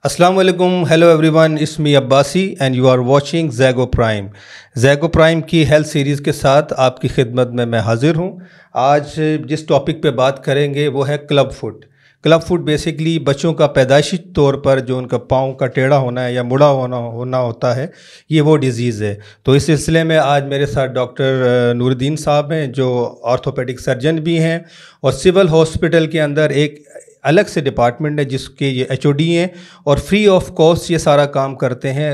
अस्सलाम वालेकुम, hello everyone, it's me Abbasi and you are watching Zaigo prime. Zaigo prime की health series के साथ आपकी खिदमत में मैं हाज़िर हूँ। आज जिस टॉपिक पे बात करेंगे वो है club foot. Club foot basically बच्चों का पैदाइशी तौर पर जो उनका पाँव का टेढ़ा होना है या मुड़ा होना होता है, ये वो डिज़ीज़ है। तो इस सिलसिले में आज मेरे साथ डॉक्टर नूरुद्दीन साहब हैं, जो ऑर्थोपेडिक सर्जन भी हैं और सिविल हॉस्पिटल के अंदर एक अलग से डिपार्टमेंट है जिसके ये एचओडी हैं और फ्री ऑफ कॉस्ट ये सारा काम करते हैं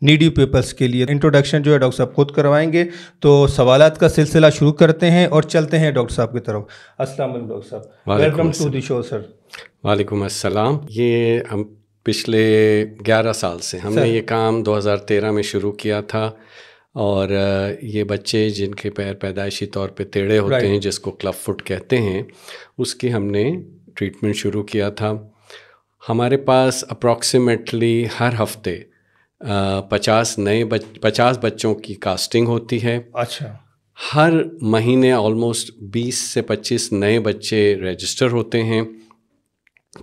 नीडी पीपल्स के लिए। इंट्रोडक्शन जो है डॉक्टर साहब खुद करवाएंगे, तो सवालात का सिलसिला शुरू करते हैं और चलते हैं डॉक्टर साहब की तरफ। अस्सलाम वालेकुम डॉक्टर साहब, welcome to the show sir. वालेकुम अस्सलाम। ये हम पिछले 11 साल से हमने ये काम 2013 में शुरू किया था और ये बच्चे जिनके पैर पैदाइशी तौर पे टेढ़े होते हैं, जिसको क्लब फुट कहते हैं, उसकी हमने ट्रीटमेंट शुरू किया था। हमारे पास अप्रॉक्सीमेटली हर हफ्ते 50 बच्चों की कास्टिंग होती है। अच्छा। हर महीने ऑलमोस्ट 20 से 25 नए बच्चे रजिस्टर होते हैं।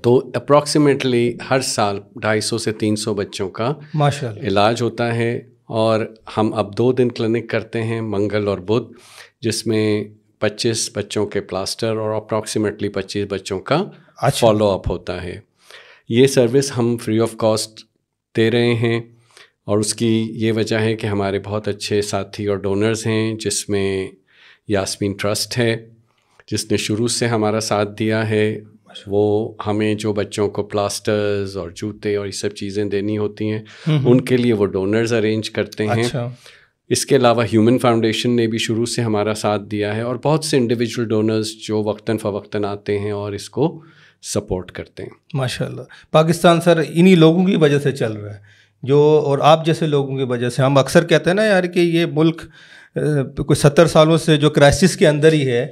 तो अप्रॉक्सीमेटली हर साल 250 से 300 बच्चों का माशाल्लाह इलाज होता है। और हम अब 2 दिन क्लिनिक करते हैं, मंगल और बुध, जिसमें 25 बच्चों के प्लास्टर और अप्रॉक्सीमेटली 25 बच्चों का फॉलो अप होता है। ये सर्विस हम फ्री ऑफ कॉस्ट दे रहे हैं और उसकी ये वजह है कि हमारे बहुत अच्छे साथी और डोनर्स हैं, जिसमें यास्मीन ट्रस्ट है जिसने शुरू से हमारा साथ दिया है। वो हमें जो बच्चों को प्लास्टर्स और जूते और ये सब चीज़ें देनी होती हैं, उनके लिए वो डोनर्स अरेंज करते हैं। अच्छा। इसके अलावा ह्यूमन फाउंडेशन ने भी शुरू से हमारा साथ दिया है और बहुत से इंडिविजुअल डोनर्स जो वक्तन फ़वक्तन आते हैं और इसको सपोर्ट करते हैं। माशाल्लाह। पाकिस्तान सर इन्हीं लोगों की वजह से चल रहा है, जो और आप जैसे लोगों की वजह से। हम अक्सर कहते हैं ना यार कि ये मुल्क कोई 70 सालों से जो क्राइसिस के अंदर ही है,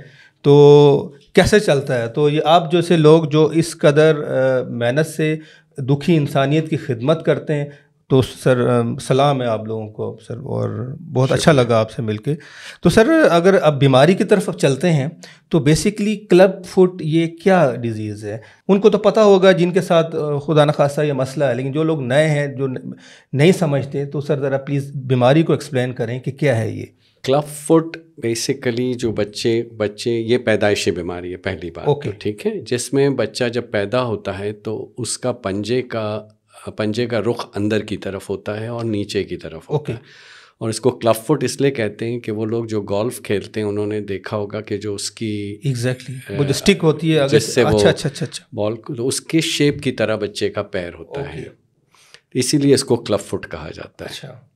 तो कैसे चलता है? तो ये आप जैसे लोग जो इस कदर मेहनत से दुखी इंसानियत की खिदमत करते हैं, तो सर सलाम है आप लोगों को सर, और बहुत अच्छा लगा आपसे मिलके। तो सर अगर अब बीमारी की तरफ चलते हैं, तो बेसिकली क्लब फुट ये क्या डिज़ीज़ है? उनको तो पता होगा जिनके साथ खुदा न खास्ता ये मसला है, लेकिन जो लोग नए हैं, जो नहीं समझते, तो सर ज़रा प्लीज़ बीमारी को एक्सप्लेन करें कि क्या है ये क्लब फुट। बेसिकली जो बच्चे ये पैदाइशी बीमारी है, पहली बात। ओके। तो ठीक है, जिसमें बच्चा जब पैदा होता है तो उसका पंजे का रुख अंदर की तरफ होता है और नीचे की तरफ होता है। और इसको क्लब फुट इसलिए कहते हैं कि वो लोग जो गोल्फ खेलते हैं उन्होंने देखा होगा कि जो उसकी वो जो स्टिक होती है जिससे वो अच्छा बॉल को, तो उसके शेप की तरह बच्चे का पैर होता है, इसीलिए इसको क्लब फुट कहा जाता है। अच्छा।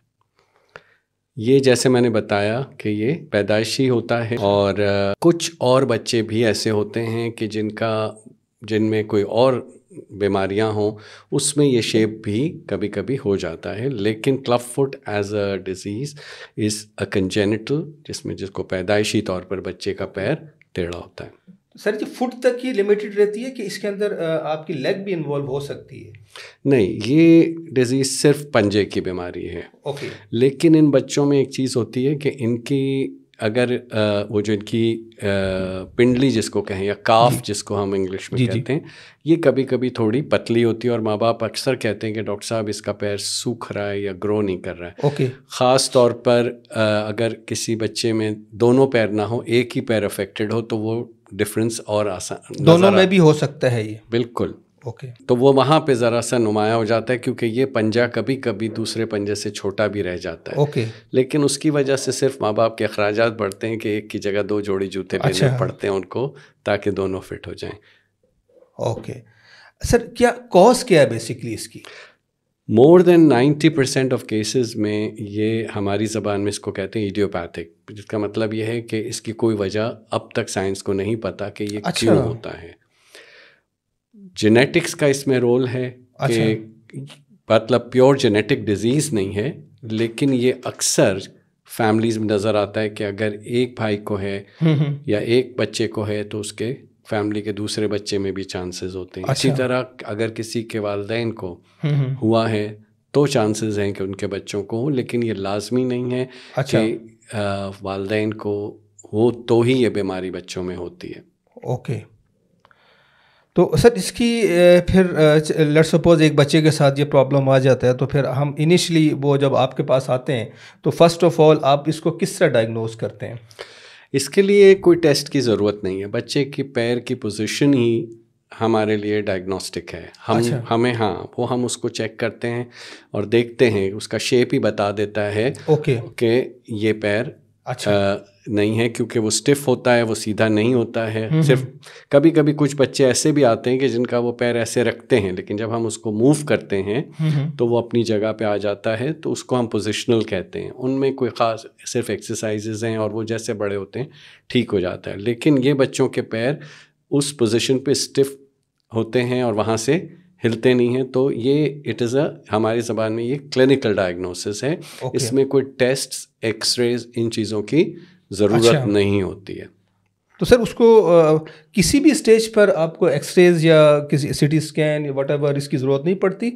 ये जैसे मैंने बताया कि ये पैदाइशी होता है और कुछ और बच्चे भी ऐसे होते हैं कि जिनमें कोई और बीमारियां हों, उसमें ये शेप भी कभी कभी हो जाता है। लेकिन club foot as a disease is a congenital, जिसको पैदाइशी तौर पर बच्चे का पैर टेढ़ा होता है। सर जी फुट तक ही लिमिटेड रहती है कि इसके अंदर आपकी लेग भी इन्वॉल्व हो सकती है? नहीं, ये डिज़ीज़ सिर्फ पंजे की बीमारी है। ओके। लेकिन इन बच्चों में एक चीज़ होती है कि इनकी अगर वो जो इनकी पिंडली जिसको कहें या काफ जिसको हम इंग्लिश में कहते हैं, ये कभी कभी थोड़ी पतली होती है और माँ बाप अक्सर कहते हैं कि डॉक्टर साहब इसका पैर सूख रहा है या ग्रो नहीं कर रहा है। ओके। ख़ास तौर पर अगर किसी बच्चे में दोनों पैर ना हो, एक ही पैर अफेक्टेड हो, तो वो डिफरेंस और आसान दोनों में भी हो सकता है ये? बिल्कुल। ओके। तो वो वहाँ पे ज़रा सा नुमाया हो जाता है, क्योंकि ये पंजा कभी कभी दूसरे पंजे से छोटा भी रह जाता है। ओके। लेकिन उसकी वजह से सिर्फ माँ बाप के अखराजात बढ़ते हैं कि एक की जगह 2 जोड़ी जूते लेने पड़ते हैं उनको, ताकि दोनों फिट हो जाएं। ओके सर, कॉज क्या है बेसिकली इसकी? मोर देन 90% ऑफ केसेस में ये हमारी ज़बान में इसको कहते हैं इडियोपैथिक, जिसका मतलब ये है कि इसकी कोई वजह अब तक साइंस को नहीं पता कि ये क्यों होता है। जेनेटिक्स का इसमें रोल है कि मतलब प्योर जेनेटिक डिजीज़ नहीं है, लेकिन ये अक्सर फैमिलीज में नज़र आता है कि अगर एक भाई को है या एक बच्चे को है तो उसके फैमिली के दूसरे बच्चे में भी चांसेस होते हैं। इसी तरह अगर किसी के वालिदैन को हुआ है तो चांसेस हैं कि उनके बच्चों को हो, लेकिन ये लाजमी नहीं है कि वालिदैन को हो तो ही ये बीमारी बच्चों में होती है। ओके। तो सर इसकी फिर लेट्स सपोज एक बच्चे के साथ ये प्रॉब्लम आ जाता है, तो फिर हम इनिशियली वो जब आपके पास आते हैं तो फर्स्ट ऑफ ऑल आप इसको किस तरह डायग्नोज करते हैं? इसके लिए कोई टेस्ट की ज़रूरत नहीं है, बच्चे की पैर की पोजीशन ही हमारे लिए डायग्नोस्टिक है। हमें वो हम उसको चेक करते हैं और देखते हैं, उसका शेप ही बता देता है कि ये पैर नहीं है, क्योंकि वो स्टिफ होता है, वो सीधा नहीं होता है। सिर्फ कभी कभी कुछ बच्चे ऐसे भी आते हैं कि जिनका वो पैर ऐसे रखते हैं, लेकिन जब हम उसको मूव करते हैं तो वो अपनी जगह पे आ जाता है, तो उसको हम पोजिशनल कहते हैं। उनमें कोई ख़ास सिर्फ एक्सरसाइजेज हैं और वो जैसे बड़े होते हैं ठीक हो जाता है। लेकिन ये बच्चों के पैर उस पोजीशन पे स्टिफ होते हैं और वहाँ से हिलते नहीं हैं, तो ये इट इज़ हमारी ज़बान में ये क्लिनिकल डायग्नोसिस है। इसमें कोई टेस्ट, एक्सरेज, इन चीज़ों की ज़रूरत नहीं होती है। तो सर उसको किसी भी स्टेज पर आपको एक्सरेज या किसी सिटी स्कैन या व्हाटएवर इसकी ज़रूरत नहीं पड़ती?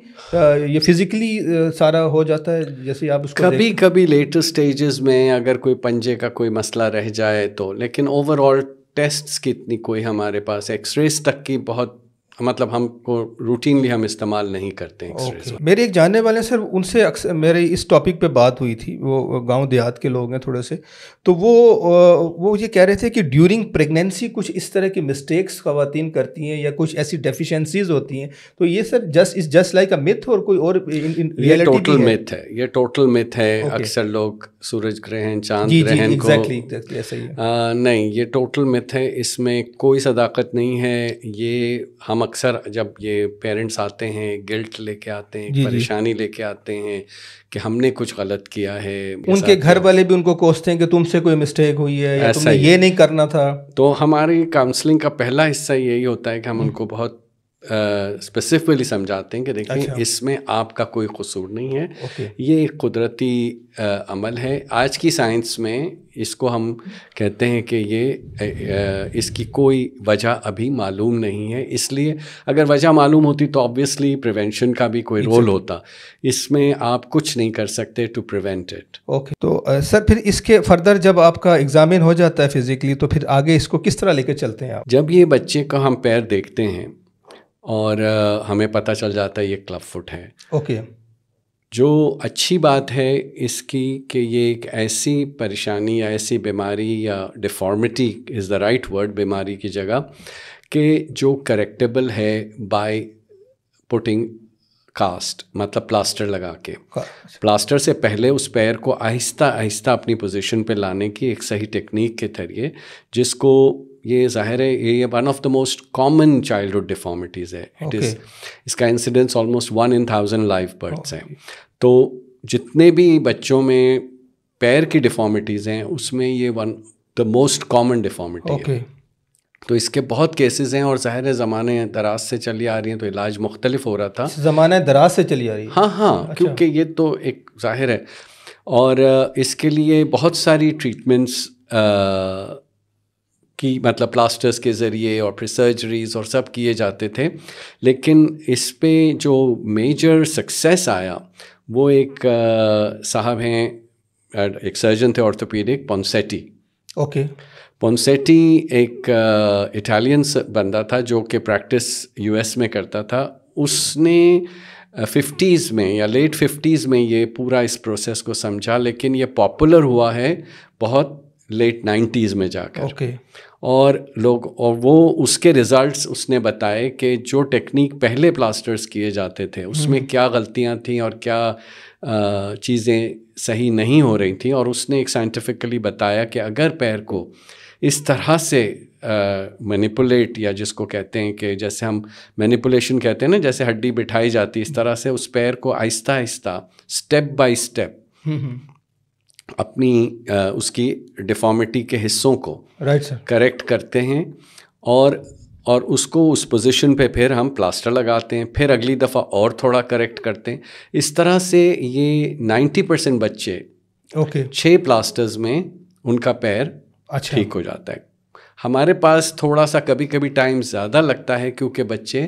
ये फिज़िकली सारा हो जाता है जैसे आप उसको कभी कभी लेटर स्टेजेस में अगर कोई पंजे का कोई मसला रह जाए तो, लेकिन ओवरऑल टेस्ट्स की इतनी कोई हमारे पास, एक्सरेज तक की बहुत मतलब हमको रूटीनली हम इस्तेमाल नहीं करते हैं। मेरे एक जानने वाले सर, उनसे अक्सर मेरे इस टॉपिक पे बात हुई थी, वो गांव देहात के लोग हैं थोड़े से, तो वो ये कह रहे थे कि ड्यूरिंग प्रेगनेंसी कुछ इस तरह की मिस्टेक्स ख़वातीन करती हैं या कुछ ऐसी डेफिशिएंसीज होती हैं, तो ये sir just like a myth और कोई और ये टोटल मिथ है, ये टोटल मिथ है। अक्सर लोग सूरज ग्रहण, चांद ग्रहण को ऐसा ही नहीं, ये टोटल मिथ है, इसमें कोई सदाकत नहीं है। ये हम अक्सर जब ये पेरेंट्स आते हैं गिल्ट लेके आते हैं, परेशानी लेके आते हैं कि हमने कुछ गलत किया है, उनके घर वाले भी उनको कोसते हैं कि तुमसे कोई मिस्टेक हुई है या तुमने ये नहीं करना था। तो हमारी काउंसलिंग का पहला हिस्सा यही होता है कि हम उनको बहुत स्पेसिफिकली समझाते हैं कि देखिए इसमें आपका कोई कसूर नहीं है, ये एक कुदरती अमल है। आज की साइंस में इसको हम कहते हैं कि ये इसकी कोई वजह अभी मालूम नहीं है, इसलिए अगर वजह मालूम होती तो ऑब्वियसली प्रिवेंशन का भी कोई रोल होता। इसमें आप कुछ नहीं कर सकते टू प्रिवेंट इट। तो सर फिर इसके फर्दर जब आपका एग्जामिन हो जाता है फिजिकली, तो फिर आगे इसको किस तरह लेके चलते हैं आप? जब ये बच्चे का हम पैर देखते हैं और हमें पता चल जाता है ये क्लब फुट है। जो अच्छी बात है इसकी कि ये एक ऐसी परेशानी या ऐसी बीमारी या deformity is the right word, बीमारी की जगह, कि जो करेक्टेबल है बाय पुटिंग कास्ट, मतलब प्लास्टर लगा के। प्लास्टर से पहले उस पैर को आहिस्ता आहिस्ता अपनी पोजीशन पे लाने की एक सही टेक्निक के जरिए, जिसको ये जाहिर है ये one of the most common childhood deformities है। इट इज़ इसका incidence almost 1 in 1000 live births है। तो जितने भी बच्चों में पैर की डिफॉर्मिटीज़ हैं उसमें ये one the most common deformity है। तो इसके बहुत केसेस हैं और जाहिर है ज़माने दराज से चली आ रही हैं, तो इलाज मुख्तलिफ हो रहा था। ज़माने दराज से चली आ रही है? हाँ, क्योंकि ये तो एक जाहिर है, और इसके लिए बहुत सारी ट्रीटमेंट्स की मतलब प्लास्टर्स के ज़रिए और फिर सर्जरीज़ और सब किए जाते थे, लेकिन इस पे जो मेजर सक्सेस आया वो एक साहब हैं, एक सर्जन थे ऑर्थोपीडिक, पोंसेटी। पोंसेटी एक इटालियन बंदा था जो कि प्रैक्टिस यूएस में करता था। उसने 50s में या लेट 50s में ये पूरा इस प्रोसेस को समझा, लेकिन ये पॉपुलर हुआ है बहुत लेट 90s में जाकर। और वो उसके रिज़ल्ट्स उसने बताए कि जो टेक्निक पहले प्लास्टर्स किए जाते थे उसमें क्या गलतियां थी और क्या चीज़ें सही नहीं हो रही थी, और उसने एक साइंटिफिकली बताया कि अगर पैर को इस तरह से मैनिपुलेट, या जिसको कहते हैं कि जैसे हम मैनिपुलेशन कहते हैं ना, जैसे हड्डी बिठाई जाती है, इस तरह से उस पैर को Aahista Aahista step by step अपनी उसकी डिफॉर्मिटी के हिस्सों को करेक्ट करते हैं और उसको उस पोजीशन पे फिर हम प्लास्टर लगाते हैं, फिर अगली दफ़ा और थोड़ा करेक्ट करते हैं। इस तरह से ये 90% बच्चे 6 प्लास्टर्स में उनका पैर ठीक हो जाता है। हमारे पास थोड़ा सा कभी कभी टाइम ज़्यादा लगता है क्योंकि बच्चे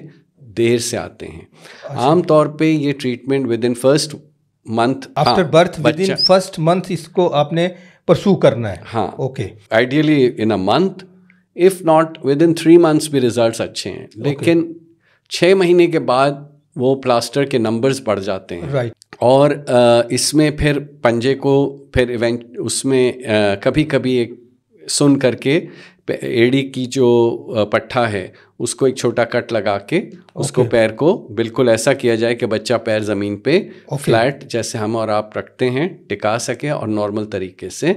देर से आते हैं। आम तौर पे ये treatment with in first month after birth, with in first month इसको आपने परसू करना है। Ideally in a month if not with in 3 months भी रिजल्ट्स अच्छे हैं, लेकिन 6 महीने के बाद वो प्लास्टर के नंबर्स बढ़ जाते हैं। राइट। और इसमें फिर पंजे को फिर इवेंट उसमें कभी कभी एक सुन करके एड़ी की जो पट्टा है उसको एक छोटा कट लगा के उसको पैर को बिल्कुल ऐसा किया जाए कि बच्चा पैर ज़मीन पे फ्लैट जैसे हम और आप रखते हैं टिका सके और नॉर्मल तरीके से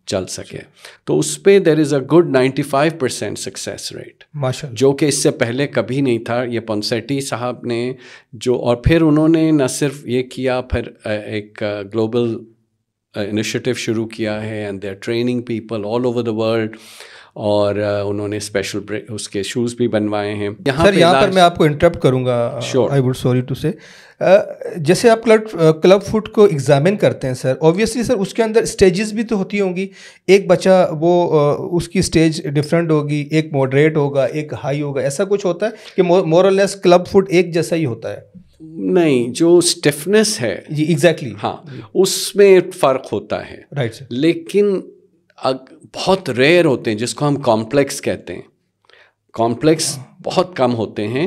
चल सके। तो उस पर there is a good 95% success rate, जो कि इससे पहले कभी नहीं था। ये पोंसेटी साहब ने जो, और फिर उन्होंने न सिर्फ ये किया, फिर एक ग्लोबल इनिशिएटिव शुरू किया है and they are training people all over the world, और उन्होंने स्पेशल उसके शूज़ भी बनवाए हैं। यहाँ पर मैं आपको इंटरप्ट करूँगा, आई वुड सॉरी टू से, जैसे आप क्लब फुट को एग्जामिन करते हैं सर, ऑब्वियसली सर उसके अंदर स्टेजेस भी तो होती होंगी। एक बच्चा वो उसकी स्टेज डिफरेंट होगी, एक मॉडरेट होगा, एक हाई होगा, ऐसा कुछ होता है कि मोर और लेस क्लब फुट एक जैसा ही होता है? नहीं, जो स्टिफनेस है जी एग्जैक्टली हाँ उसमें फ़र्क होता है। Right sir. लेकिन बहुत रेयर होते हैं जिसको हम कॉम्प्लेक्स कहते हैं, कॉम्प्लेक्स बहुत कम होते हैं,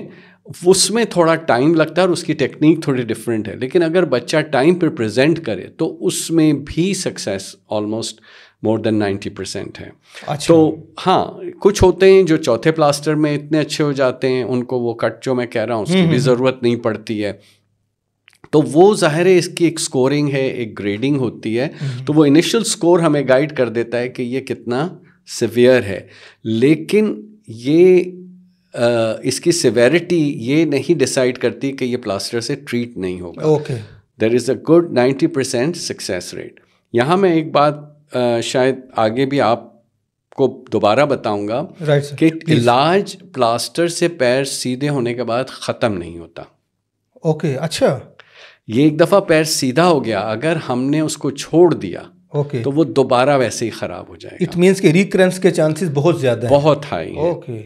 उसमें थोड़ा टाइम लगता है और उसकी टेक्निक थोड़ी डिफरेंट है। लेकिन अगर बच्चा टाइम पर प्रेजेंट करे तो उसमें भी सक्सेस ऑलमोस्ट मोर देन 90% है। अच्छा। तो हाँ, कुछ होते हैं जो चौथे प्लास्टर में इतने अच्छे हो जाते हैं, उनको वो कट जो मैं कह रहा हूँ उसकी भी ज़रूरत नहीं पड़ती है। तो वो ज़ाहिर है इसकी एक स्कोरिंग है, एक ग्रेडिंग होती है। तो वो इनिशियल स्कोर हमें गाइड कर देता है कि ये कितना सिवियर है, लेकिन ये इसकी सिवेरिटी ये नहीं डिसाइड करती कि ये प्लास्टर से ट्रीट नहीं होगा। Okay. There is a good 90% success rate. यहाँ मैं एक बात शायद आगे भी आपको दोबारा बताऊंगा कि इलाज प्लास्टर से पैर सीधे होने के बाद ख़त्म नहीं होता। ओके, अच्छा। ये एक दफ़ा पैर सीधा हो गया, अगर हमने उसको छोड़ दिया तो वो दोबारा वैसे ही ख़राब हो जाएगा। इट मीन्स कि रिकरेंस के चांसेस बहुत ज़्यादा हैं। बहुत हाई है। ओके।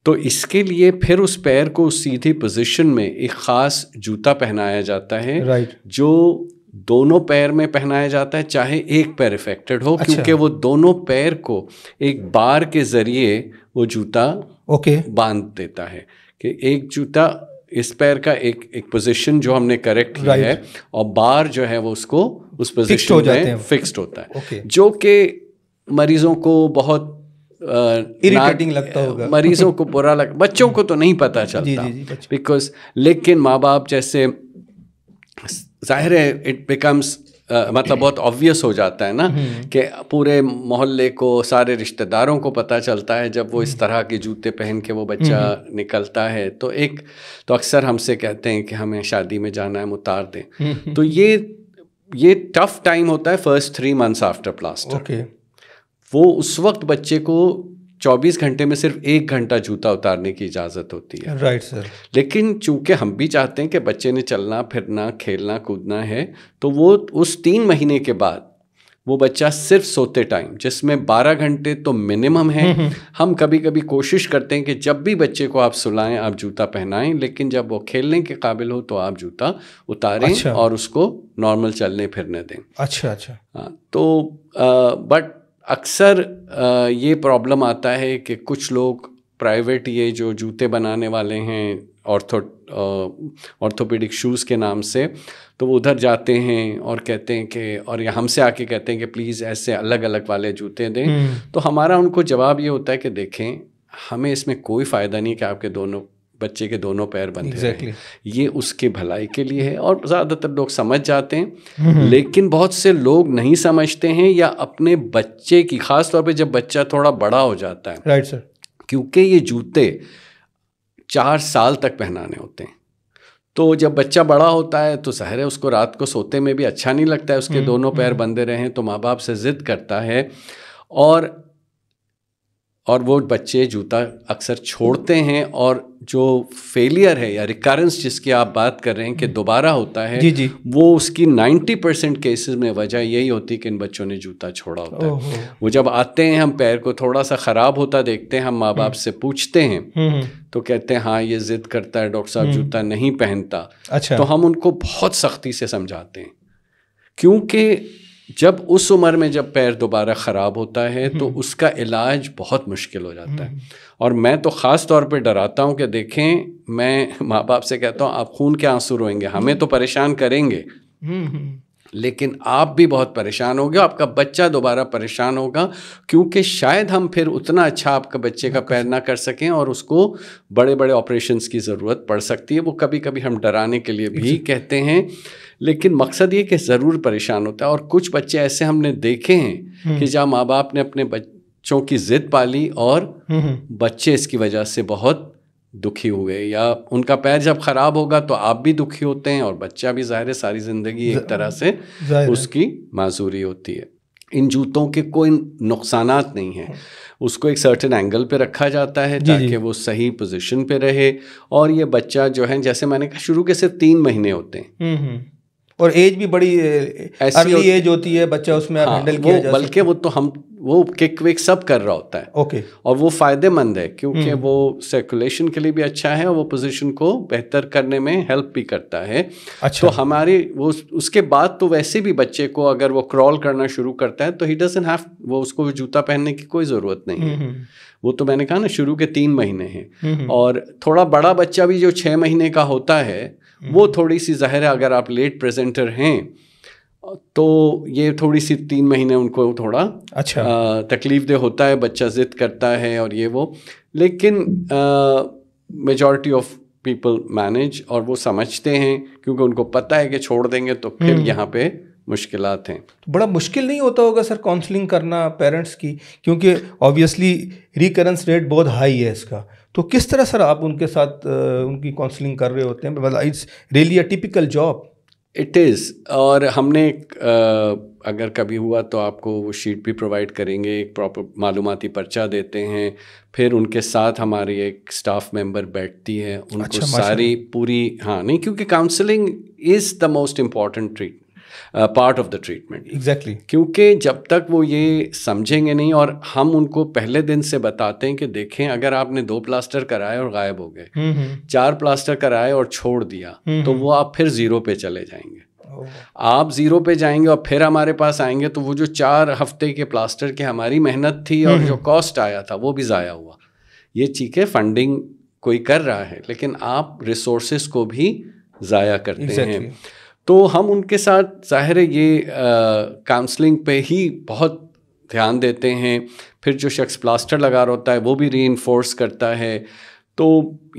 तो इसके लिए फिर उस पैर को सीधी पोजीशन में एक ख़ास जूता पहनाया जाता है। राइट। जो दोनों पैर में पहनाया जाता है, चाहे एक पैर इफेक्टेड हो। अच्छा। क्योंकि वो दोनों पैर को एक बार के ज़रिए वो जूता बांध देता है कि एक जूता इस पैर का एक पोजीशन जो हमने करेक्ट किया है, और बार जो है वो उसको उस पोजीशन में फिक्स्ड होता है, जो कि मरीजों को बहुत इरिटेटिंग लगता होगा। मरीजों को बुरा लग, बच्चों को तो नहीं पता चलता बिकॉज, लेकिन माँ बाप जैसे जाहिर है इट बिकम्स मतलब बहुत ऑब्वियस हो जाता है ना कि पूरे मोहल्ले को, सारे रिश्तेदारों को पता चलता है जब वो इस तरह के जूते पहन के वो बच्चा निकलता है। तो अक्सर हमसे कहते हैं कि हमें शादी में जाना है, हम उतार दें। तो ये टफ टाइम होता है फर्स्ट 3 months आफ्टर प्लास्टर। वो उस वक्त बच्चे को 24 घंटे में सिर्फ 1 घंटा जूता उतारने की इजाज़त होती है। Right sir. लेकिन चूंकि हम भी चाहते हैं कि बच्चे ने चलना फिरना खेलना कूदना है, तो वो उस 3 महीने के बाद वो बच्चा सिर्फ सोते टाइम, जिसमें 12 घंटे तो मिनिमम है, हम कभी कभी कोशिश करते हैं कि जब भी बच्चे को आप सुलाएं आप जूता पहनाएं, लेकिन जब वो खेलने के काबिल हो तो आप जूता उतारें। अच्छा। और उसको नॉर्मल चलने फिरने दें। अच्छा अच्छा। हाँ, तो बट अक्सर ये प्रॉब्लम आता है कि कुछ लोग प्राइवेट ये जो जूते बनाने वाले हैं ऑर्थोपेडिक शूज़ के नाम से, तो वो उधर जाते हैं और कहते हैं कि, और ये हमसे आके कहते हैं कि प्लीज़ ऐसे अलग अलग वाले जूते दें। तो हमारा उनको जवाब ये होता है कि देखें, हमें इसमें कोई फ़ायदा नहीं कि आपके दोनों बच्चे के दोनों पैर बंधे हैं, ये उसके भलाई के लिए है। और ज़्यादातर लोग समझ जाते हैं, लेकिन बहुत से लोग नहीं समझते हैं, या अपने बच्चे की, ख़ास तौर पे जब बच्चा थोड़ा बड़ा हो जाता है। Right sir. क्योंकि ये जूते 4 साल तक पहनाने होते हैं, तो जब बच्चा बड़ा होता है तो ज़ाहिर है उसको रात को सोते में भी अच्छा नहीं लगता है, उसके दोनों पैर बंधे रहें, तो माँ बाप से ज़िद करता है, और वो बच्चे जूता अक्सर छोड़ते हैं। और जो फेलियर है या रिकरेंस जिसकी आप बात कर रहे हैं कि दोबारा होता है, जी जी, वो उसकी 90% केसेस में वजह यही होती है कि इन बच्चों ने जूता छोड़ा होता है। वो जब आते हैं, हम पैर को थोड़ा सा ख़राब होता देखते हैं, हम माँ बाप से पूछते हैं तो कहते हैं हाँ ये ज़िद करता है, डॉक्टर साहब जूता नहीं पहनता। अच्छा। तो हम उनको बहुत सख्ती से समझाते हैं, क्योंकि जब उस उम्र में जब पैर दोबारा ख़राब होता है तो उसका इलाज बहुत मुश्किल हो जाता है। और मैं तो ख़ास तौर पे डराता हूँ कि देखें, मैं माँ बाप से कहता हूँ आप खून के आंसू रोएंगे, हमें तो परेशान करेंगे लेकिन आप भी बहुत परेशान होगे, आपका बच्चा दोबारा परेशान होगा, क्योंकि शायद हम फिर उतना अच्छा आपका बच्चे का पैर ना कर सकें और उसको बड़े बड़े ऑपरेशंस की ज़रूरत पड़ सकती है। वो कभी कभी हम डराने के लिए भी कहते हैं, लेकिन मकसद ये कि ज़रूर परेशान होता है। और कुछ बच्चे ऐसे हमने देखे हैं कि जहाँ माँ बाप ने अपने बच्चों की ज़िद पाली और बच्चे इसकी वजह से बहुत दुखी हुए, या उनका पैर जब ख़राब होगा तो आप भी दुखी होते हैं और बच्चा भी, ज़ाहिर है सारी ज़िंदगी एक तरह से उसकी माजूरी होती है। इन जूतों के कोई नुकसानात नहीं हैं, उसको एक सर्टेन एंगल पे रखा जाता है ताकि वो सही पोजीशन पे रहे। और ये बच्चा जो है, जैसे मैंने कहा, शुरू के सिर्फ 3 महीने होते हैं और एज भी बड़ी अर्ली एज होती है, बच्चा उसमें हैंडल किया जा सकता है। बल्कि वो किक विक सब कर रहा होता है। ओके। और वो फ़ायदेमंद है क्योंकि वो सर्कुलेशन के लिए भी अच्छा है और वो पोजीशन को बेहतर करने में हेल्प भी करता है। अच्छा। तो हमारे वो उसके बाद तो वैसे भी बच्चे को अगर वो क्रॉल करना शुरू करता है तो ही डजंट हैव, वो उसको जूता पहनने की कोई ज़रूरत नहीं है। वो तो मैंने कहा ना, शुरू के 3 महीने हैं। और थोड़ा बड़ा बच्चा भी जो 6 महीने का होता है वो थोड़ी सी, ज़ाहिर है अगर आप लेट प्रेजेंटर हैं तो ये थोड़ी सी 3 महीने उनको थोड़ा अच्छा तकलीफ दे होता है, बच्चा ज़िद करता है और ये वो, लेकिन मेजॉरिटी ऑफ पीपल मैनेज और वो समझते हैं क्योंकि उनको पता है कि छोड़ देंगे तो फिर यहाँ पे मुश्किलात हैं। तो बड़ा मुश्किल नहीं होता होगा सर काउंसलिंग करना पेरेंट्स की, क्योंकि ऑब्वियसली रिकरेंस रेट बहुत हाई है इसका, तो किस तरह सर आप उनके साथ उनकी काउंसलिंग कर रहे होते हैं? मतलब it's really a typical job. It is. और हमने अगर कभी हुआ तो आपको वो शीट भी प्रोवाइड करेंगे, एक प्रॉपर मालूमाती पर्चा देते हैं, फिर उनके साथ हमारी एक स्टाफ मेंबर बैठती है, उनको अच्छा, सारी पूरी, हाँ नहीं, क्योंकि counselling is the most important part of the treatment. Exactly. क्योंकि जब तक वो ये समझेंगे नहीं, और हम उनको पहले दिन से बताते हैं कि देखें, अगर आपने 2 प्लास्टर कराए और गायब हो गए, 4 प्लास्टर कराए और छोड़ दिया, तो वो आप फिर 0 पे चले जाएंगे। आप 0 पे जाएंगे और फिर हमारे पास आएंगे तो वो जो 4 हफ्ते के प्लास्टर की हमारी मेहनत थी और जो कॉस्ट आया था वो भी ज़ाया हुआ। ये ठीक है, फंडिंग कोई कर रहा है, लेकिन आप रिसोर्सेस को भी ज़ाया करते हैं। तो हम उनके साथ, ज़ाहिर है ये काउंसलिंग पे ही बहुत ध्यान देते हैं। फिर जो शख्स प्लास्टर लगा रहा होता है वो भी रीइंफोर्स करता है। तो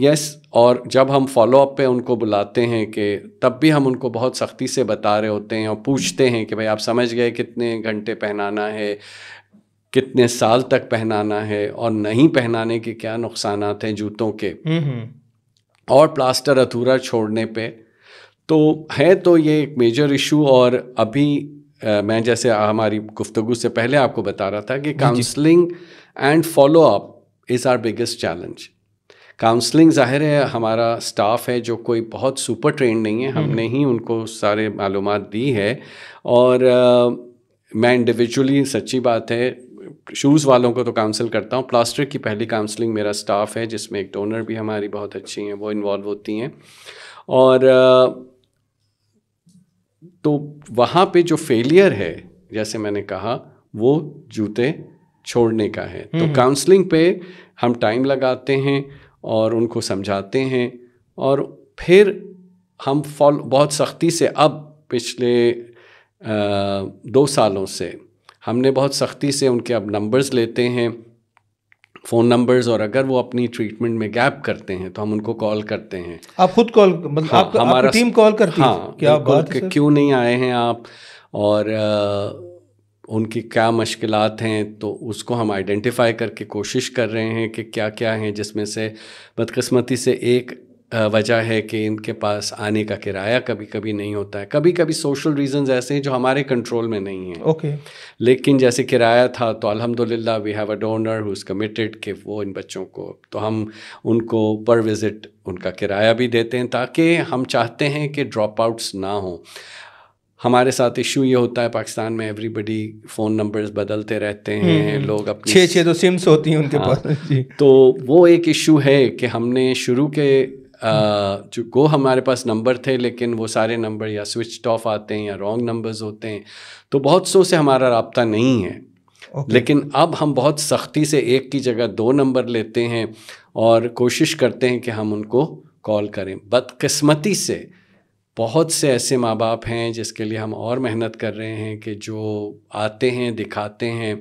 यस, और जब हम फॉलोअप पे उनको बुलाते हैं कि तब भी हम उनको बहुत सख्ती से बता रहे होते हैं और पूछते हैं कि भाई आप समझ गए कितने घंटे पहनाना है, कितने साल तक पहनाना है, और नहीं पहनाने के क्या नुकसानात हैं जूतों के, और प्लास्टर अधूरा छोड़ने पे तो है। तो ये एक मेजर इशू। और अभी मैं जैसे हमारी गुफ्तगू से पहले आपको बता रहा था कि counselling and follow up is our biggest challenge. Counselling, ज़ाहिर है हमारा स्टाफ है जो कोई बहुत सुपर ट्रेंड नहीं है, हमने ही उनको सारे मालूमात दी है। और मैं इंडिविजुअली, सच्ची बात है, शूज़ वालों को तो काउंसिल करता हूँ। प्लास्टर की पहली काउंसलिंग मेरा स्टाफ है, जिसमें एक डोनर भी हमारी बहुत अच्छी हैं, वो इन्वॉल्व होती हैं। और तो वहाँ पे जो फेलियर है, जैसे मैंने कहा, वो जूते छोड़ने का है। तो काउंसलिंग पे हम टाइम लगाते हैं और उनको समझाते हैं, और फिर हम बहुत सख्ती से, अब पिछले 2 सालों से हमने बहुत सख्ती से उनके अब नंबर्स लेते हैं, फ़ोन नंबर्स, और अगर वो अपनी ट्रीटमेंट में गैप करते हैं तो हम उनको कॉल करते हैं। आप खुद कॉल, मतलब हाँ, हमारा टीम कॉल करती है? हाँ, क्या बात है, क्यों नहीं आए हैं आप, और उनकी क्या मुश्किलात हैं, तो उसको हम आइडेंटिफाई करके कोशिश कर रहे हैं कि क्या क्या हैं, जिसमें से बदकिस्मती से एक वजह है कि इनके पास आने का किराया कभी कभी नहीं होता है। कभी कभी सोशल रीजंस ऐसे हैं जो हमारे कंट्रोल में नहीं हैं। ओके। लेकिन जैसे किराया था तो अल्हम्दुलिल्लाह we have a donor who is committed कि वो इन बच्चों को, तो हम उनको पर विज़िट उनका किराया भी देते हैं, ताकि हम चाहते हैं कि ड्रॉप आउट्स ना हों। हमारे साथ इशू ये होता है पाकिस्तान में, एवरीबडी फ़ोन नंबर्स बदलते रहते हैं, लोग अपनी 6 तो सिम्स होती हैं उनके पास जी। तो वो एक इशू है कि हमने शुरू के जो गो हमारे पास नंबर थे, लेकिन वो सारे नंबर या स्विच ऑफ आते हैं या रॉन्ग नंबर्स होते हैं, तो बहुत सौ से हमारा राब्ता नहीं है। लेकिन अब हम बहुत सख्ती से एक की जगह 2 नंबर लेते हैं और कोशिश करते हैं कि हम उनको कॉल करें। बदकिस्मती से बहुत से ऐसे माँ बाप हैं जिसके लिए हम और मेहनत कर रहे हैं कि जो आते हैं, दिखाते हैं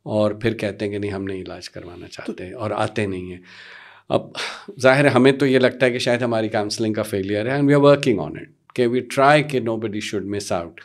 और फिर कहते हैं कि नहीं हम नहीं इलाज करवाना चाहते हैं और आते नहीं हैं। अब ज़ाहिर है हमें तो ये लगता है कि शायद हमारी काउंसलिंग का फेलियर है, and we are working on it कि वी ट्राई कि नोबडी शुड मिस आउट।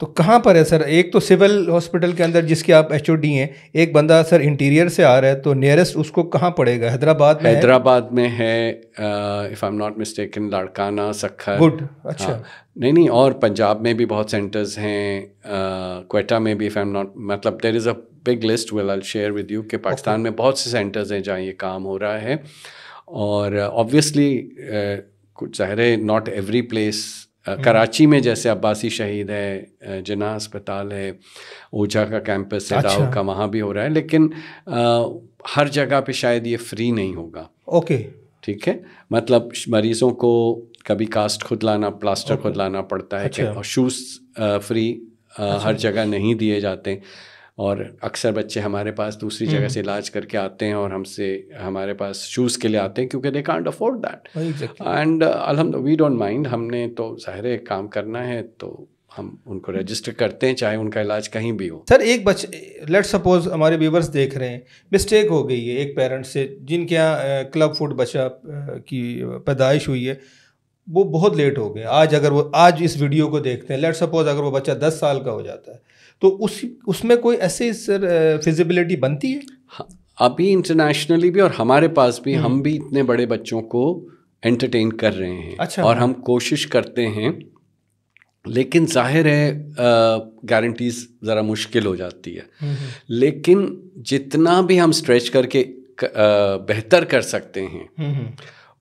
तो कहाँ पर है सर? एक तो सिविल हॉस्पिटल के अंदर जिसके आप एचओडी हैं, एक बंदा सर इंटीरियर से आ रहा है, तो नियरेस्ट उसको कहाँ पड़ेगा? हैदराबाद में है, if I am not mistaken, Larkana, Sukkur. Good, अच्छा। हाँ, नहीं, और पंजाब में भी बहुत सेंटर्स हैं, क्वेटा में भी, इफ़ आई एम नॉट, मतलब there is a big list will I share with you कि पाकिस्तान में बहुत से सेंटर्स हैं जहाँ ये काम हो रहा है। और ऑब्वियसली कुछ ज़ाहिर है नॉट एवरी प्लेस, कराची में जैसे अब्बासी शहीद है, जिन्ना अस्पताल है, ओझा का कैंपस है, अच्छा। दाऊ का, वहाँ भी हो रहा है, लेकिन हर जगह पे शायद ये फ्री नहीं होगा। ओके, ठीक है, मतलब मरीज़ों को कभी कास्ट खुद लाना, प्लास्टर खुद लाना पड़ता है। अच्छा। और शूज़ फ्री हर जगह नहीं दिए जाते, और अक्सर बच्चे हमारे पास दूसरी जगह से इलाज करके आते हैं और हमसे हमारे पास शूज़ के लिए आते हैं क्योंकि they can't afford that, and अल्हम्दुलिल्लाह वी डोंट माइंड। हमने तो ज़ाहिर है काम करना है तो हम उनको रजिस्टर करते हैं चाहे उनका इलाज कहीं भी हो। सर एक बच्चे, लेट सपोज हमारे व्यूवर्स देख रहे हैं, मिस्टेक हो गई है एक पेरेंट से जिनके यहाँ क्लब फुट बच्चा की पैदाइश हुई है, वो बहुत लेट हो गए। आज अगर वो आज इस वीडियो को देखते हैं, लेट सपोज अगर वो बच्चा 10 साल का हो जाता है, तो उसमें कोई ऐसे सर फिजिबिलिटी बनती है? हाँ, अभी इंटरनेशनली भी और हमारे पास भी हम भी इतने बड़े बच्चों को एंटरटेन कर रहे हैं। अच्छा। और हम कोशिश करते हैं, लेकिन जाहिर है गारंटीज ज़रा मुश्किल हो जाती है, लेकिन जितना भी हम स्ट्रेच करके बेहतर कर सकते हैं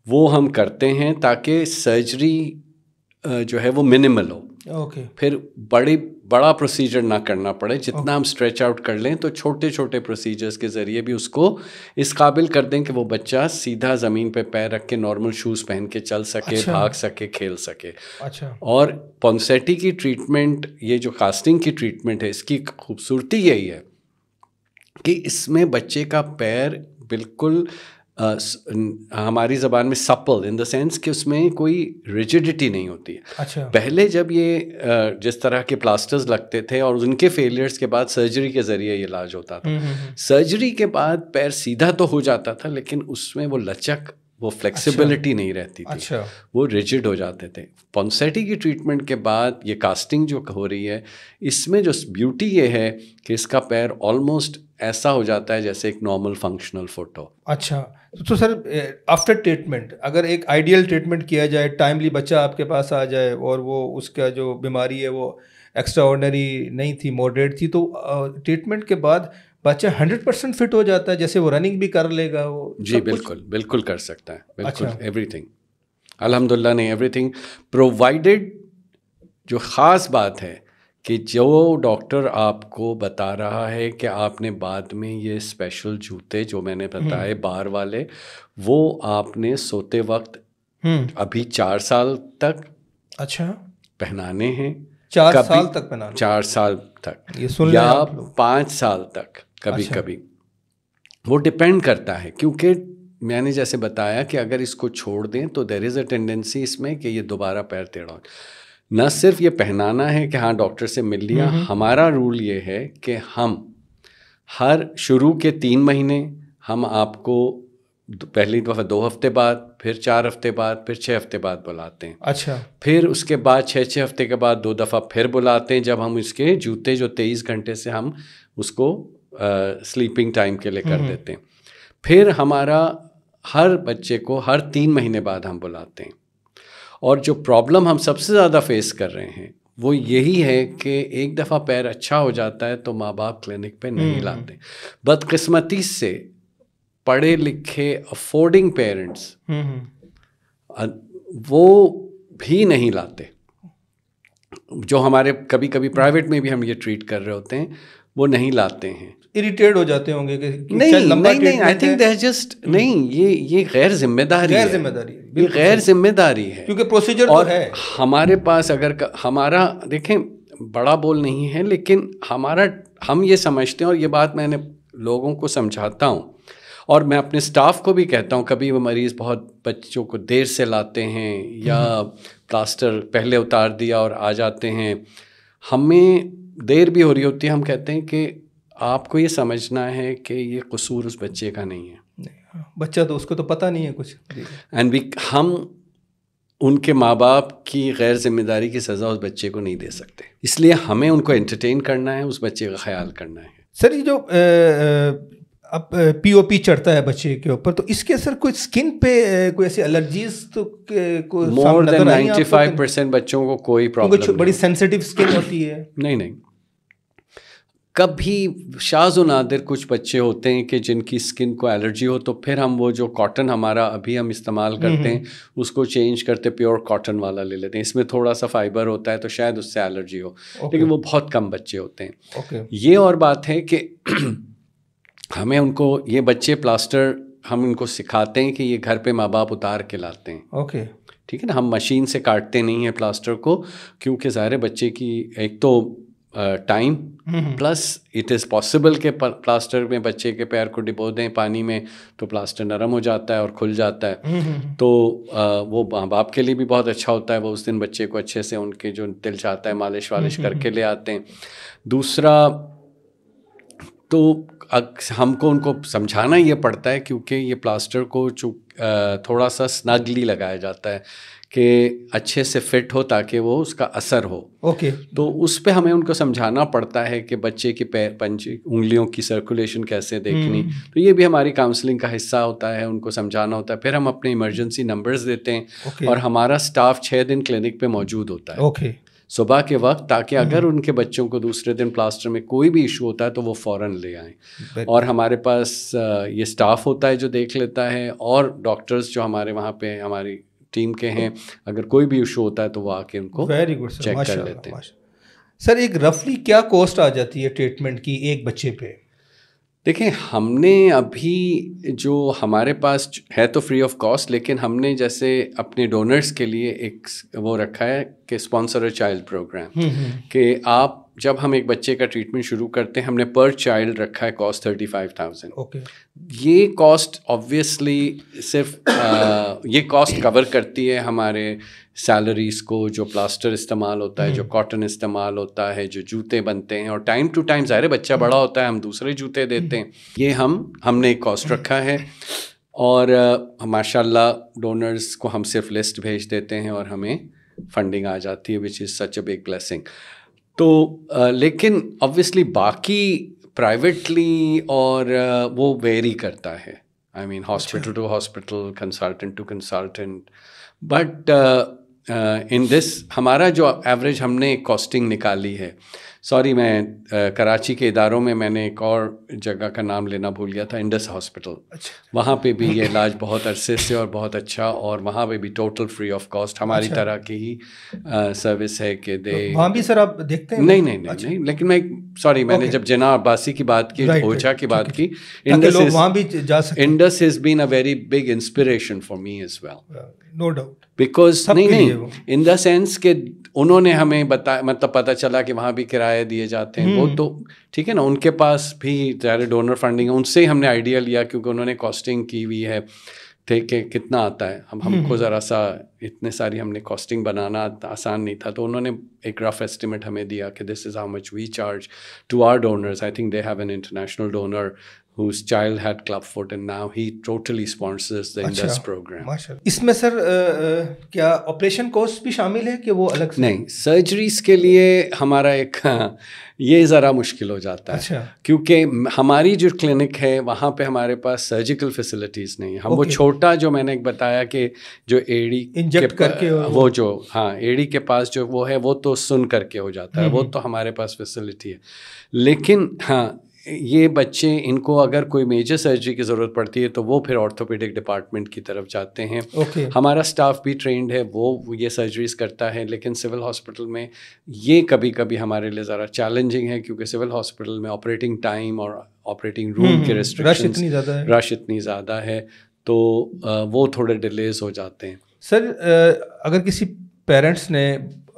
वो हम करते हैं ताकि सर्जरी जो है वो मिनिमल हो। ओके। फिर बड़ा प्रोसीजर ना करना पड़े, जितना हम स्ट्रेच आउट कर लें तो छोटे छोटे प्रोसीजर्स के ज़रिए भी उसको इस काबिल कर दें कि वो बच्चा सीधा ज़मीन पे पैर रख के नॉर्मल शूज़ पहन के चल सके, अच्छा। भाग सके, खेल सके। अच्छा। और पॉन्सेटी की ट्रीटमेंट, ये जो कास्टिंग की ट्रीटमेंट है, इसकी खूबसूरती यही है कि इसमें बच्चे का पैर बिल्कुल हमारी ज़बान में सपल, इन द सेंस कि उसमें कोई रिजिडिटी नहीं होती है। अच्छा। पहले जब ये जिस तरह के प्लास्टर्स लगते थे और उनके फेलियर्स के बाद सर्जरी के ज़रिए ये इलाज होता था, सर्जरी के बाद पैर सीधा तो हो जाता था लेकिन उसमें वो लचक, वो फ्लेक्सिबिलिटी नहीं रहती थी। अच्छा। वो रिजिड हो जाते थे। पॉन्सेटी की ट्रीटमेंट के बाद ये कास्टिंग जो हो रही है, इसमें जो ब्यूटी ये है कि इसका पैर ऑलमोस्ट ऐसा हो जाता है जैसे एक नॉर्मल फंक्शनल फुट हो। अच्छा, तो सर आफ्टर ट्रीटमेंट अगर एक आइडियल ट्रीटमेंट किया जाए, टाइमली बच्चा आपके पास आ जाए और वो उसका जो बीमारी है वो एक्स्ट्रा ऑर्डिनरी नहीं थी, मॉडरेट थी, तो ट्रीटमेंट के बाद बच्चा 100% फिट हो जाता है, जैसे वो रनिंग भी कर लेगा वो? जी बिल्कुल कर सकता है, बिल्कुल। अच्छा। एवरीथिंग अल्हम्दुलिल्लाह नहीं, एवरीथिंग प्रोवाइडेड। जो ख़ास बात है कि जो डॉक्टर आपको बता रहा है कि आपने बाद में ये स्पेशल जूते जो मैंने बताए बार वाले, वो आपने सोते वक्त अभी 4 साल तक अच्छा पहनाने हैं। 4 साल तक पहनाने? 4 साल तक, ये सुन या 5 साल तक कभी कभी, वो डिपेंड करता है। क्योंकि मैंने जैसे बताया कि अगर इसको छोड़ दें तो देयर इज़ अ टेंडेंसी इसमें कि ये दोबारा पैर टेढ़ा हो। न सिर्फ ये पहनाना है कि हाँ डॉक्टर से मिल लिया, हमारा रूल ये है कि हम हर शुरू के 3 महीने हम आपको पहली दफ़ा 2 हफ्ते बाद, फिर 4 हफ्ते बाद, फिर 6 हफ्ते बाद बुलाते हैं। अच्छा। फिर उसके बाद 6 हफ्ते के बाद 2 दफ़ा फिर बुलाते हैं, जब हम इसके जूते जो 23 घंटे से हम उसको स्लीपिंग टाइम के लिए कर देते हैं। फिर हमारा हर बच्चे को हर 3 महीने बाद हम बुलाते हैं। और जो प्रॉब्लम हम सबसे ज़्यादा फेस कर रहे हैं वो यही है कि एक दफ़ा पैर अच्छा हो जाता है तो माँ बाप क्लिनिक पे नहीं लाते। बदकिस्मती से पढ़े लिखे अफोर्डिंग पेरेंट्स वो भी नहीं लाते। जो हमारे कभी कभी प्राइवेट में भी हम ये ट्रीट कर रहे होते हैं, वो नहीं लाते हैं। इरिटेट हो जाते होंगे कि नहीं आई थिंक दे जस्ट नहीं, ये गैर जिम्मेदारी है, ये गैर जिम्मेदारी है, क्योंकि प्रोसीजर तो है हमारे पास। अगर हमारा देखें, बड़ा बोल नहीं है, लेकिन हम ये समझते हैं, और ये बात मैंने लोगों को समझाता हूँ और मैं अपने स्टाफ को भी कहता हूँ, कभी वो मरीज़ बहुत बच्चों को देर से लाते हैं या प्लास्टर पहले उतार दिया और आ जाते हैं, हमें देर भी हो रही होती है, हम कहते हैं कि आपको ये समझना है कि ये कसूर उस बच्चे का नहीं है, बच्चा तो उसको तो पता नहीं है कुछ, एंड हम उनके माँ बाप की गैर जिम्मेदारी की सज़ा उस बच्चे को नहीं दे सकते, इसलिए हमें उनको एंटरटेन करना है, उस बच्चे का ख्याल करना है। सर ये जो अब पीओपी चढ़ता है बच्चे के ऊपर, तो इसके असर कोई स्किन पे कोई ऐसी एलर्जीज तो को मोर देन 95% बच्चों को कोई प्रॉब्लम नहीं, बड़ी सेंसिटिव स्किन होती है। नहीं, कभी शाज़ व नादिर कुछ बच्चे होते हैं कि जिनकी स्किन को एलर्जी हो, तो फिर हम वो जो कॉटन हमारा अभी हम इस्तेमाल करते हैं उसको चेंज करते प्योर कॉटन वाला ले लेते हैं, इसमें थोड़ा सा फाइबर होता है तो शायद उससे एलर्जी हो, लेकिन वो बहुत कम बच्चे होते हैं। ये और बात है कि हमें उनको ये बच्चे प्लास्टर हम उनको सिखाते हैं कि ये घर पे माँ बाप उतार के लाते हैं, ठीक है ना, हम मशीन से काटते नहीं हैं प्लास्टर को, क्योंकि ज़ाहिर बच्चे की एक तो time plus it is possible कि प्लास्टर में बच्चे के पैर को डिबो दें पानी में तो प्लास्टर नरम हो जाता है और खुल जाता है, तो वो माँ बाप के लिए भी बहुत अच्छा होता है, वो उस दिन बच्चे को अच्छे से उनके जो दिल चाहता है मालिश वालिश करके ले आते हैं। दूसरा तो हमको उनको समझाना ये पड़ता है, क्योंकि ये प्लास्टर को जो थोड़ा सा स्नगली लगाया जाता है कि अच्छे से फिट हो ताकि वो उसका असर हो। तो उस पे हमें उनको समझाना पड़ता है कि बच्चे की पैर पंजे उंगलियों की सर्कुलेशन कैसे देखनी, तो ये भी हमारी काउंसलिंग का हिस्सा होता है, उनको समझाना होता है। फिर हम अपने इमरजेंसी नंबर्स देते हैं और हमारा स्टाफ 6 दिन क्लिनिक पे मौजूद होता है सुबह के वक्त, ताकि अगर उनके बच्चों को दूसरे दिन प्लास्टर में कोई भी इशू होता है तो वो फ़ौरन ले आएँ। और हमारे पास ये स्टाफ होता है जो देख लेता है, और डॉक्टर्स जो हमारे वहाँ पे हमारी टीम के हैं, अगर कोई भी इशू होता है तो वो आके उनको चेक कर लेते हैं। सर एक रफली क्या कॉस्ट आ जाती है ट्रीटमेंट की एक बच्चे पे? देखिए, हमने अभी जो हमारे पास है तो फ्री ऑफ कॉस्ट, लेकिन हमने जैसे अपने डोनर्स के लिए एक वो रखा है कि स्पॉन्सर अ चाइल्ड प्रोग्राम, कि आप जब हम एक बच्चे का ट्रीटमेंट शुरू करते हैं, हमने पर चाइल्ड रखा है कॉस्ट 35,000। ये कॉस्ट ऑब्वियसली सिर्फ ये कॉस्ट कवर करती है हमारे सैलरीज़ को, जो प्लास्टर इस्तेमाल होता है, जो कॉटन इस्तेमाल होता है, जो जूते बनते हैं, और टाइम टू टाइम ज़ाहिर बच्चा बड़ा होता है हम दूसरे जूते देते हैं, ये हमने एक कॉस्ट रखा है। और माशाल्लाह डोनर्स को हम सिर्फ लिस्ट भेज देते हैं और हमें फंडिंग आ जाती है, which is such a big blessing. तो लेकिन ऑब्वियसली बाकी प्राइवेटली और वो वेरी करता है, I mean hospital to hospital, consultant to consultant, but in this हमारा जो एवरेज हमने कॉस्टिंग निकाली है, सॉरी मैं कराची के इदारों में मैंने एक और जगह का नाम लेना भूल गया था, इंडस हॉस्पिटल, वहाँ पे भी ये इलाज बहुत अरसे से और बहुत अच्छा, और वहाँ पे भी टोटल फ्री ऑफ कॉस्ट हमारी तरह की ही सर्विस है कि दे वहाँ भी सर आप देखते हैं? नहीं, लेकिन मैं सॉरी मैंने जब जना अब्बासी की बात की, ओझा की बात की, Indus has been a very big inspiration for me as well, no doubt, because नहीं इन द सेंस कि उन्होंने हमें बताया, मतलब पता चला कि वहाँ भी किराए दिए जाते हैं, वो तो ठीक है ना, उनके पास भी ज़्यादा डोनर फंडिंग है, उनसे ही हमने आइडिया लिया क्योंकि उन्होंने कॉस्टिंग की हुई है, ठीक है, कितना आता है, हमको ज़रा सा इतने सारी हमने कॉस्टिंग बनाना आसान नहीं था, तो उन्होंने एक रफ एस्टिमेट हमें दिया कि this is how much we charge to our donors. I think they have an international donor whose child had clubfoot and now he totally sponsors the Indus program. इसमें सर क्या operation cost भी शामिल है कि वो अलग से? नहीं, सर्जरीज के लिए हमारा एक ये ज़रा मुश्किल हो जाता है, क्योंकि हमारी जो क्लिनिक है वहाँ पे हमारे पास सर्जिकल फैसिलिटीज़ नहीं है। हम वो छोटा जो मैंने एक बताया कि जो एड़ी इंजेक्ट करके वो जो एड़ी के पास जो वो है वो तो सुन करके हो जाता है, वो तो हमारे पास फैसिलिटी है, लेकिन ये बच्चे, इनको अगर कोई मेजर सर्जरी की ज़रूरत पड़ती है तो वो फिर ऑर्थोपेडिक डिपार्टमेंट की तरफ जाते हैं। हमारा स्टाफ भी ट्रेंड है, वो ये सर्जरीज करता है, लेकिन सिविल हॉस्पिटल में ये कभी कभी हमारे लिए ज़रा चैलेंजिंग है, क्योंकि सिविल हॉस्पिटल में ऑपरेटिंग टाइम और ऑपरेटिंग रूम के रिस्ट्रिक्शंस, रश इतनी ज़्यादा है, तो वो थोड़े डिलेज हो जाते हैं। सर, अगर किसी पेरेंट्स ने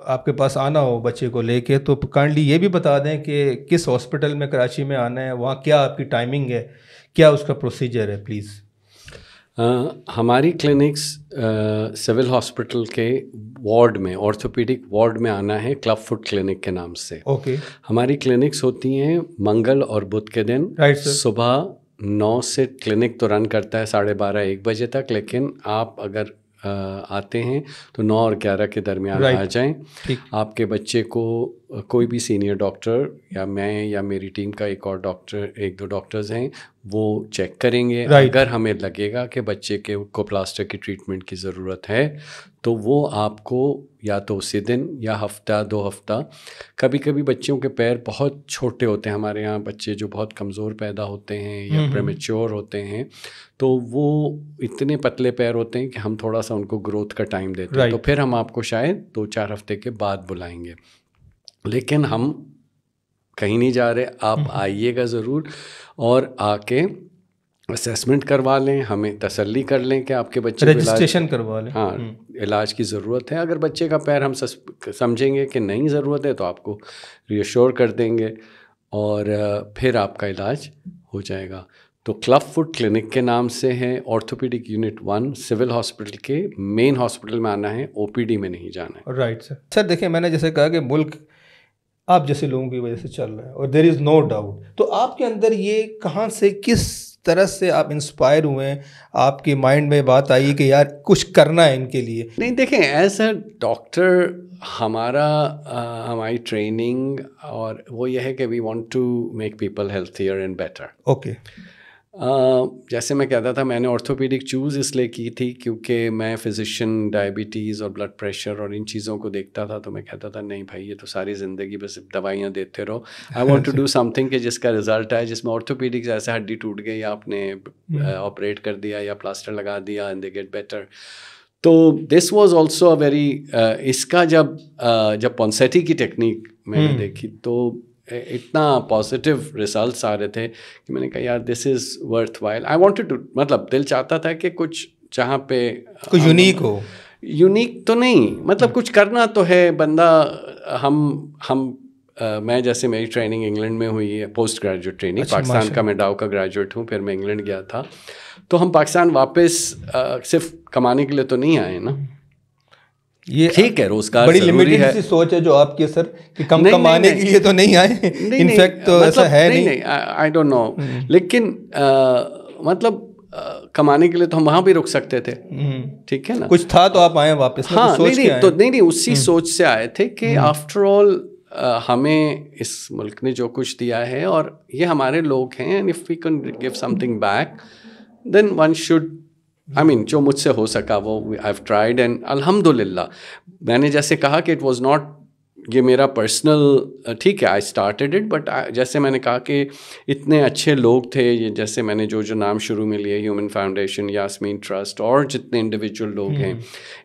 आपके पास आना हो बच्चे को लेके, तो काइंडली ये भी बता दें कि किस हॉस्पिटल में कराची में आना है, वहाँ क्या आपकी टाइमिंग है, क्या उसका प्रोसीजर है, प्लीज़। हमारी क्लिनिक्स सिविल हॉस्पिटल के वार्ड में, ऑर्थोपेडिक वार्ड में आना है, क्लब फुट क्लिनिक के नाम से। ओके। हमारी क्लिनिक्स होती हैं मंगल और बुध के दिन। सुबह 9 से क्लिनिक तो रन करता है 12:30-1 बजे तक, लेकिन आप अगर आते हैं तो 9 और 11 के दरमियान आ जाएं। आपके बच्चे को कोई भी सीनियर डॉक्टर या मैं या मेरी टीम का एक और डॉक्टर, 1-2 डॉक्टर्स हैं, वो चेक करेंगे। अगर हमें लगेगा कि बच्चे के को प्लास्टर की ट्रीटमेंट की ज़रूरत है तो वो आपको या तो उसी दिन या हफ्ता 2 हफ्ता, कभी कभी बच्चों के पैर बहुत छोटे होते हैं, हमारे यहाँ बच्चे जो बहुत कमज़ोर पैदा होते हैं या प्रेमेच्योर होते हैं, तो वो इतने पतले पैर होते हैं कि हम थोड़ा सा उनको ग्रोथ का टाइम देते हैं, तो फिर हम आपको शायद 2-4 हफ्ते के बाद बुलाएंगे। लेकिन हम कहीं नहीं जा रहे, आप आइएगा ज़रूर और आके असेसमेंट करवा लें, हमें तसल्ली कर लें कि आपके बच्चे रजिस्ट्रेशन करवा लें। हाँ, इलाज की ज़रूरत है। अगर बच्चे का पैर हम समझेंगे कि नहीं ज़रूरत है तो आपको रीअश्योर कर देंगे और फिर आपका इलाज हो जाएगा। तो क्लब फुट क्लिनिक के नाम से है, ऑर्थोपेडिक यूनिट 1 सिविल हॉस्पिटल के मेन हॉस्पिटल में आना है, ओपीडी में नहीं जाना है। Right sir. सर देखिए, मैंने जैसे कहा कि मुल्क आप जैसे लोगों की वजह से चल रहा है और देयर इज़ नो डाउट, तो आपके अंदर ये कहाँ से, किस तरह से आप इंस्पायर हुए हैं, आपके माइंड में बात आई कि यार कुछ करना है इनके लिए? नहीं, देखें, एज अ डॉक्टर हमारी ट्रेनिंग और वो ये है कि we want to make people healthier and better. Okay. जैसे मैं कहता था, मैंने ऑर्थोपेडिक चूज़ इसलिए की थी क्योंकि मैं फिजिशियन डायबिटीज़ और ब्लड प्रेशर और इन चीज़ों को देखता था, तो मैं कहता था नहीं भाई, ये तो सारी ज़िंदगी बस दवाइयाँ देते रहो। I want to do something कि जिसका रिजल्ट आए, जिसमें ऑर्थोपेडिक्स ऐसे हड्डी टूट गई, आपने ऑपरेट कर दिया या प्लास्टर लगा दिया एंड दे गेट बेटर। तो this was also a very, इसका जब पॉन्सेटी की टेक्निक मैंने देखी तो इतना पॉजिटिव रिजल्ट्स आ रहे थे कि मैंने कहा यार this is worthwhile. I wanted to, मतलब दिल चाहता था कि कुछ जहाँ पे कुछ यूनिक हो। यूनिक तो नहीं, मतलब कुछ करना तो है बंदा। मैं जैसे मेरी ट्रेनिंग इंग्लैंड में हुई है, पोस्ट ग्रेजुएट ट्रेनिंग। पाकिस्तान का मैं डाउ का ग्रेजुएट हूँ, फिर मैं इंग्लैंड गया था, तो हम पाकिस्तान वापस सिर्फ कमाने के लिए तो नहीं आए ना। ये ठीक है, रोजगार बड़ी लिमिटेड सी सोच है जो आपके सर कि कम कमाने के लिए तो नहीं आए। इनफैक्ट तो ऐसा है नहीं। आई डोंट नो, लेकिन मतलब कमाने के लिए तो हम वहाँ भी रुक सकते थे, ठीक है ना, कुछ था तो आप आए वापस। हाँ, नहीं, उसी सोच से आए थे कि आफ्टर ऑल हमें इस मुल्क ने जो कुछ दिया है और ये हमारे लोग हैं, and if we can give something back then one should, I mean जो मुझसे हो सका वो आई हैव ट्राइड एंड अल्हम्दुलिल्लाह। मैंने जैसे कहा कि इट वाज नॉट, ये मेरा पर्सनल, ठीक है, आई स्टार्टेड इट, बट जैसे मैंने कहा कि इतने अच्छे लोग थे, ये जैसे मैंने जो नाम शुरू में लिए, ह्यूमन फाउंडेशन, यास्मीन ट्रस्ट और जितने इंडिविजुअल लोग हैं,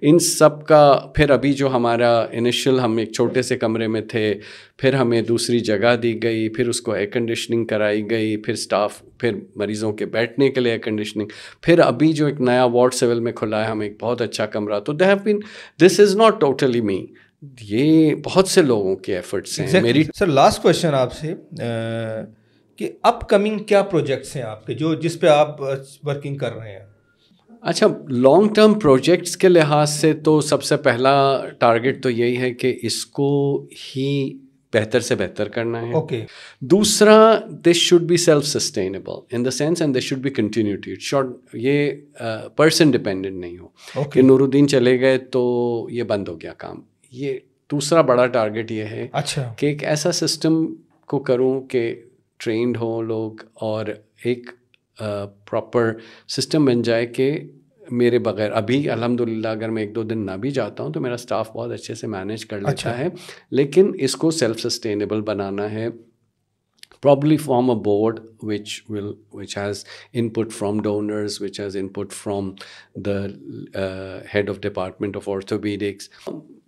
इन सब का फिर अभी जो हमारा इनिशियल, हम एक छोटे से कमरे में थे, फिर हमें दूसरी जगह दी गई, फिर उसको एयर कंडीशनिंग कराई गई, फिर स्टाफ, फिर मरीज़ों के बैठने के लिए एयर कंडीशनिंग, फिर अभी जो एक नया वार्ड सिविल में खुला है, हमें एक बहुत अच्छा कमरा। तो they have been, this is not totally me, ये बहुत से लोगों के एफर्ट्स हैं। मेरी सर लास्ट क्वेश्चन आपसे कि अपकमिंग क्या प्रोजेक्ट्स हैं आपके जो जिस पे आप वर्किंग कर रहे हैं? अच्छा, लॉन्ग टर्म प्रोजेक्ट्स के लिहाज से तो सबसे पहला टारगेट तो यही है कि इसको ही बेहतर से बेहतर करना है। ओके। दूसरा, this should be self sustainable in the sense and this should be continuity. It should, ये पर्सन डिपेंडेंट नहीं हो कि नूरुद्दीन चले गए तो ये बंद हो गया काम। ये दूसरा बड़ा टारगेट ये है कि एक ऐसा सिस्टम को करूं कि ट्रेंड हो लोग और एक प्रॉपर सिस्टम बन जाए कि मेरे बगैर, अभी अल्हम्दुलिल्लाह अगर मैं 1-2 दिन ना भी जाता हूं तो मेरा स्टाफ बहुत अच्छे से मैनेज कर लेता है, लेकिन इसको सेल्फ सस्टेनेबल बनाना है। Probably form a board which has input from donors, which has input from the head of department of orthopedics.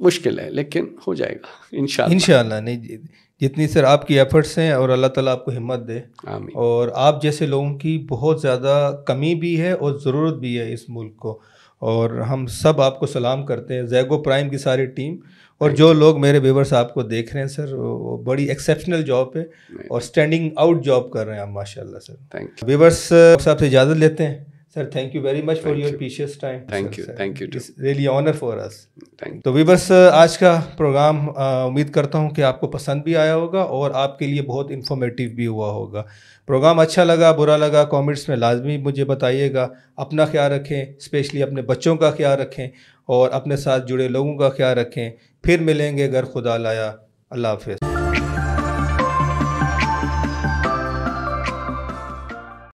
मुश्किल है लेकिन हो जाएगा इंशाल्लाह। नहीं, जितनी सर आपकी एफर्ट्स हैं और अल्लाह ताला आपको हिम्मत दे। आमीन। और आप जैसे लोगों की बहुत ज़्यादा कमी भी है और ज़रूरत भी है इस मुल्क को, और हम सब आपको सलाम करते हैं, ज़ैगो प्राइम की सारी टीम और जो लोग मेरे व्यूअर्स आपको देख रहे हैं सर, वो बड़ी एक्सेप्शनल जॉब है और स्टैंडिंग आउट जॉब कर रहे हैं आप, माशाल्लाह सर। थैंक यू व्यूअर्स साहब से इजाज़त लेते हैं सर। Thank you very much for your precious time. Thank you it's really honour for us. Thank. तो व्यूअर्स आज का प्रोग्राम उम्मीद करता हूँ कि आपको पसंद भी आया होगा और आपके लिए बहुत इन्फॉर्मेटिव भी हुआ होगा। प्रोग्राम अच्छा लगा बुरा लगा कमेंट्स में लाजमी मुझे बताइएगा। अपना ख्याल रखें, स्पेशली अपने बच्चों का ख्याल रखें और अपने साथ जुड़े लोगों का ख्याल रखें। फिर मिलेंगे अगर खुदा लाया। अल्लाह हाफ़िज़।